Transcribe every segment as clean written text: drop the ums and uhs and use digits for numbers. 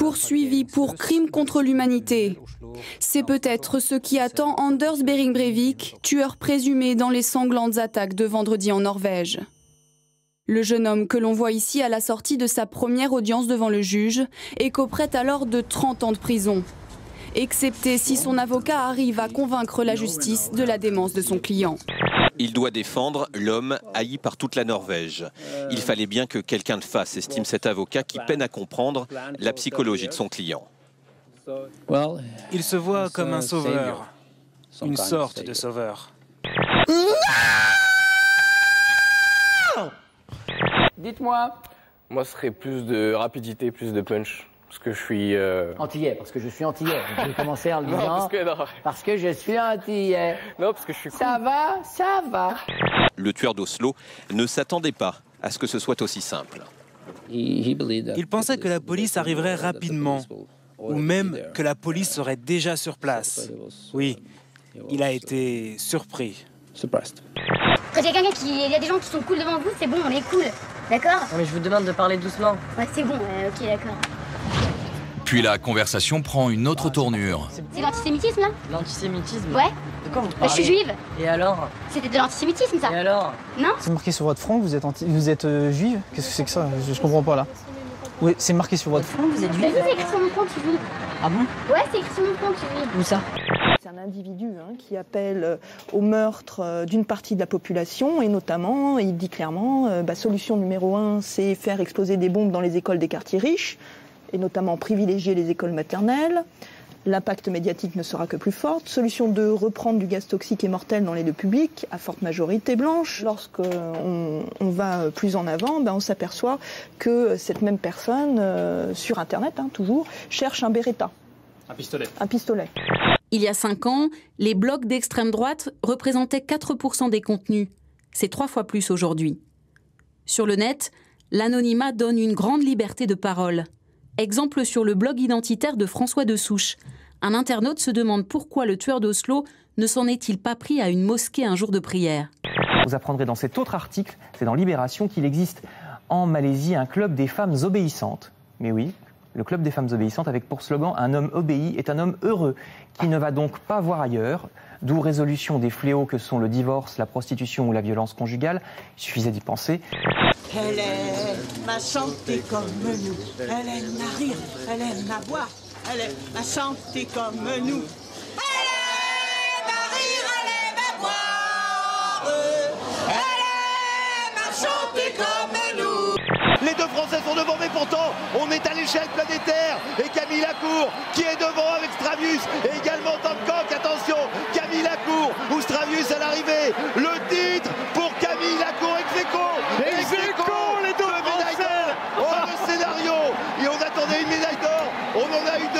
poursuivi pour crime contre l'humanité. C'est peut-être ce qui attend Anders Behring Breivik, tueur présumé dans les sanglantes attaques de vendredi en Norvège. Le jeune homme que l'on voit ici à la sortie de sa première audience devant le juge écoperait alors de 30 ans de prison. Excepté si son avocat arrive à convaincre la justice de la démence de son client. Il doit défendre l'homme haï par toute la Norvège. Il fallait bien que quelqu'un le fasse, estime cet avocat qui peine à comprendre la psychologie de son client. Il se voit comme un sauveur, une sorte de sauveur. Dites-moi. Moi, ce serait plus de rapidité, plus de punch. Parce que je suis... Antillais, parce que je suis antillais. Je vais commencer en le disant. Non. Parce que je suis antillais. Non, parce que je suis cool. Ça va. Le tueur d'Oslo ne s'attendait pas à ce que ce soit aussi simple. Il pensait que la police arriverait rapidement, ou même que la police serait déjà sur place. Oui, il a été surpris. Quand il y a des gens qui sont cool devant vous, c'est bon, on est cool. D'accord? Mais je vous demande de parler doucement. Ouais, c'est bon, ok, d'accord. Puis la conversation prend une autre tournure. C'est l'antisémitisme, là? L'antisémitisme? Ouais. De quoi vous Je parlez? suis juive. Et alors? C'était de l'antisémitisme, ça? Et alors? Non? C'est marqué sur votre front que vous êtes juive? Qu'est-ce que c'est que ça? Je comprends pas là. Oui, c'est marqué sur votre front, vous êtes Mais juive? c'est écrit sur mon front, tu vis. Ah bon? Ouais, c'est écrit sur mon front, tu vis. Où ça? C'est un individu qui appelle au meurtre d'une partie de la population et notamment, il dit clairement, solution numéro 1, c'est faire exploser des bombes dans les écoles des quartiers riches et notamment privilégier les écoles maternelles. L'impact médiatique ne sera que plus fort. Solution 2, reprendre du gaz toxique et mortel dans les lieux publics, à forte majorité blanche. Lorsqu'on va plus en avant, on s'aperçoit que cette même personne, sur Internet toujours, cherche un Beretta. Un pistolet. Il y a 5 ans, les blogs d'extrême droite représentaient 4% des contenus. C'est 3 fois plus aujourd'hui. Sur le net, l'anonymat donne une grande liberté de parole. Exemple sur le blog identitaire de François Dessouche. Un internaute se demande pourquoi le tueur d'Oslo ne s'en est-il pas pris à une mosquée un jour de prière. Vous apprendrez dans cet autre article, c'est dans Libération, qu'il existe en Malaisie un club des femmes obéissantes. Mais oui, le club des femmes obéissantes avec pour slogan « Un homme obéi est un homme heureux », qui ne va donc pas voir ailleurs, d'où résolution des fléaux que sont le divorce, la prostitution ou la violence conjugale. Il suffisait d'y penser. Elle aime à chanter comme nous, elle aime à rire, elle aime à boire, elle aime à chanter comme nous. Elle aime à rire, elle aime à boire, elle aime à chanter comme nous. Les deux Français sont devant, mais pourtant, on est à l'échelle planétaire. Et Camille Lacour, qui est devant avec Stravius, et également Tom Coq. Attention, Camille Lacour ou Stravius à l'arrivée. Le titre pour Camille Lacour, ex-aequo. Ex-aequo, les deux Français. Oh, le scénario. Et on attendait une médaille d'or, on en a eu 2.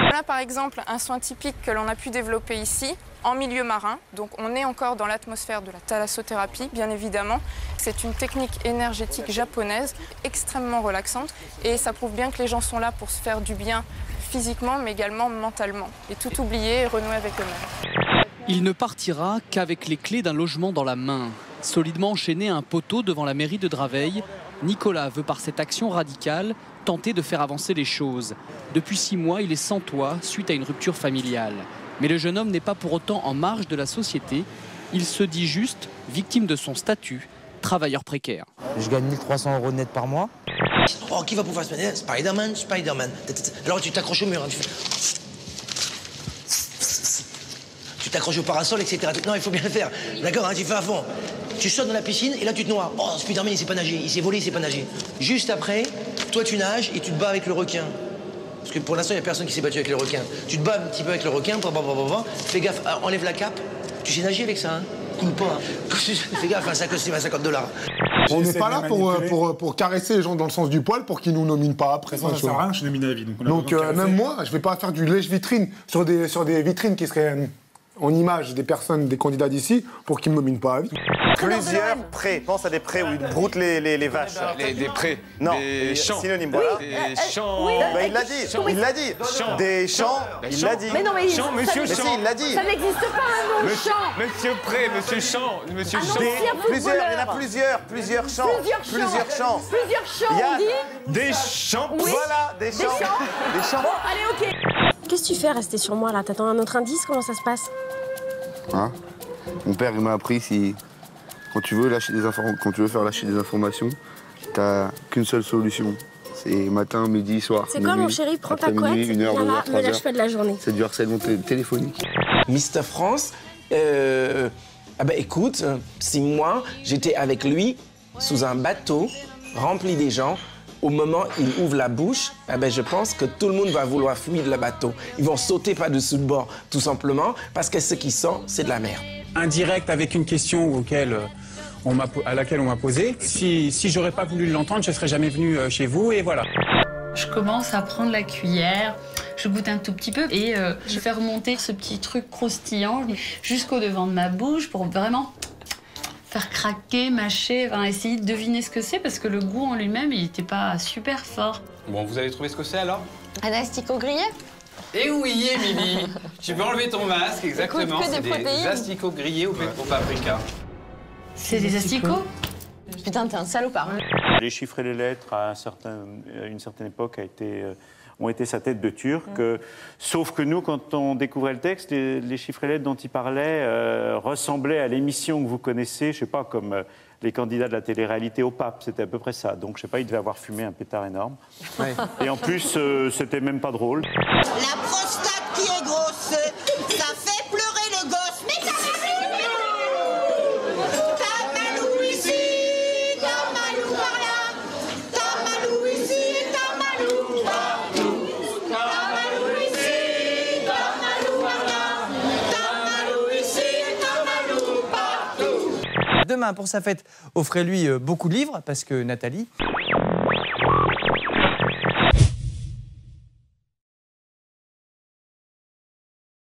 Voilà par exemple un soin typique que l'on a pu développer ici, en milieu marin. Donc on est encore dans l'atmosphère de la thalassothérapie, bien évidemment. C'est une technique énergétique japonaise extrêmement relaxante et ça prouve bien que les gens sont là pour se faire du bien physiquement mais également mentalement et tout oublier et renouer avec eux-mêmes. Il ne partira qu'avec les clés d'un logement dans la main. Solidement enchaîné à un poteau devant la mairie de Draveil, Nicolas veut par cette action radicale tenter de faire avancer les choses. Depuis 6 mois, il est sans toit suite à une rupture familiale. Mais le jeune homme n'est pas pour autant en marge de la société. Il se dit juste victime de son statut, travailleur précaire. Je gagne 1 300 € net par mois. Oh, qui va pouvoir se mettre? Spider-Man, Spider-Man. Alors tu t'accroches au mur, hein, tu t'accroches au parasol, etc. Non, il faut bien le faire. D'accord, hein, tu fais à fond. Tu sautes dans la piscine et là tu te noies. Oh, Spider-Man, il sait pas nager. Il s'est volé, il sait pas nager. Juste après, toi tu nages et tu te bats avec le requin. Parce que pour l'instant, il n'y a personne qui s'est battu avec le requin. Tu te bats un petit peu avec le requin, fais gaffe, enlève la cape. Tu sais nager avec ça, hein? Coule pas. Hein. Fais gaffe, un costume à $50. On n'est pas là pour caresser les gens dans le sens du poil pour qu'ils nous nominent pas après. Ça sert à rien, je suis nominé à vie. Donc même moi, je vais pas faire du lèche-vitrine sur des vitrines qui seraient en image des personnes, des candidats d'ici, pour qu'ils me nominent pas à vie. l'entraîneur de Plusieurs l'OM. prés. Pense à des prés où ils broutent les vaches. Des prés. Non, Des champs. synonyme, voilà. Des champs. oui. Bah, il l'a dit, il l'a dit. Des champs, il l'a dit. Mais non, mais Champ, monsieur Mais si, Champ. il l'a dit. ça n'existe pas un nom champ. Monsieur Pré, monsieur Champ. Monsieur Ah non, Champ. si, un Plusieurs, il y en a footballeur. plusieurs champs. Plusieurs champs. Plusieurs champs, on Yann, dit. Des champs. Oui. Voilà, des champs. Des champs. Bon, allez, ok. Qu'est-ce que tu fais rester sur moi là? T'attends un autre indice? Comment ça se passe? Hein? Mon père il m'a appris quand tu veux faire lâcher des informations, t'as qu'une seule solution. C'est matin, midi, soir. C'est quoi mon chéri? Prends ta couette, minuit, 1 heure, viens 2 là, heures, 3 me lâche heures. pas de la journée. C'est du harcèlement téléphonique. Mister France, écoute, si moi j'étais avec lui sous un bateau rempli des gens, au moment où il ouvre la bouche, je pense que tout le monde va vouloir fuir le bateau. Ils vont sauter par-dessus le bord, tout simplement, parce que ce qui sort, c'est de la merde. Indirect avec une question à laquelle on m'a posé. Si j'aurais pas voulu l'entendre, je serais jamais venu chez vous et voilà. Je commence à prendre la cuillère, je goûte un tout petit peu et je fais remonter ce petit truc croustillant jusqu'au devant de ma bouche pour vraiment faire craquer, mâcher, essayer de deviner ce que c'est parce que le goût en lui-même, il n'était pas super fort. Bon, vous avez trouvé ce que c'est alors? Un asticot grillé? Eh oui, Émilie. Tu peux enlever ton masque, exactement. Écoute, que des protéines. Des asticots grillés au paprika. C'est des asticots? Putain, t'es un salopard. Les chiffres et les lettres, à une certaine époque, ont été sa tête de turc. Sauf que nous, quand on découvrait le texte, les chiffres et lettres dont il parlait ressemblaient à l'émission que vous connaissez, je sais pas, comme les candidats de la télé-réalité au pape. C'était à peu près ça. Donc, je sais pas, il devait avoir fumé un pétard énorme. Ouais. Et en plus, c'était même pas drôle. La prostate qui est grosse, ça fait pleurer le gosse. Mais ça va plus! T'as Malou ici, t'as Malou par là, t'as Malou ici et t'as Malou partout. T'as Malou ici, t'as Malou par là, t'as Malou ici et t'as Malou partout. Demain, pour sa fête, offrez-lui beaucoup de livres, parce que Nathalie...